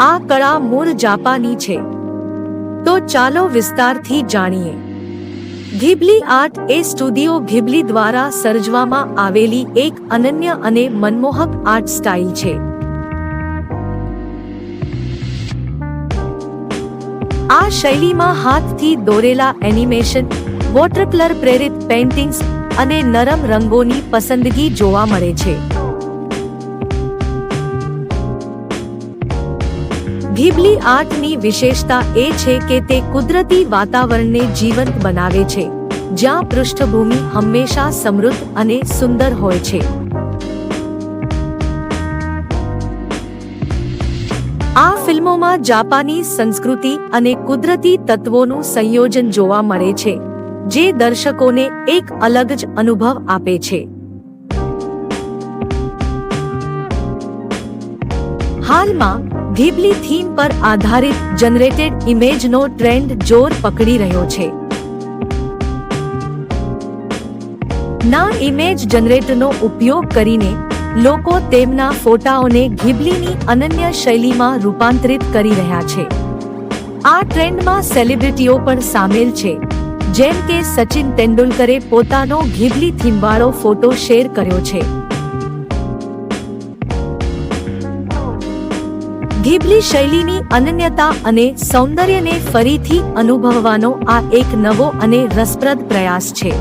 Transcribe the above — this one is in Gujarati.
આ કળા મૂળ જાપાની છે, તો ચાલો વિસ્તારથી જાણીએ। ઘિબલી આર્ટ એ સ્ટુડિયો ઘિબલી દ્વારા સર્જવામાં આવેલી એક અનન્ય અને મનમોહક આર્ટ સ્ટાઇલ છે। આ શૈલીમાં હાથથી દોરેલા એનિમેશન, વોટરકલર પ્રેરિત પેઇન્ટિંગ્સ અને નરમ રંગોની પસંદગી જોવા મળે છે। ઘિબલી આર્ટની વિશેષતા એ છે કે તે કુદરતી વાતાવરણને જીવંત બનાવે છે, જ્યાં પૃષ્ઠભૂમિ હંમેશા સમૃદ્ધ અને સુંદર હોય છે। આ ફિલ્મોમાં જાપાની સંસ્કૃતિ અને કુદરતી તત્વોનું સંયોજન જોવા મળે છે, જે દર્શકોને એક અલગ જ અનુભવ આપે છે। હાલમાં ઘિબલી થીમ પર આધારિત જનરેટેડ ઇમેજનો ટ્રેન્ડ જોર પકડી રહ્યો છે। ના ઇમેજ જનરેટરનો ઉપયોગ કરીને લોકો તેમના ફોટાઓને ઘિબલીની અનન્ય શૈલીમાં રૂપાંતરિત કરી રહ્યા છે। આ ટ્રેન્ડમાં સેલિબ્રિટીઓ પણ સામેલ છે, જેમ કે સચિન તેંડુલકરે પોતાનો ઘિબલી થીમવાળો ફોટો શેર કર્યો છે। ઘિબલી શૈલીની અનન્યતા અને સૌંદર્યને ફરીથી અનુભવવાનો આ એક નવો અને રસપ્રદ પ્રયાસ છે।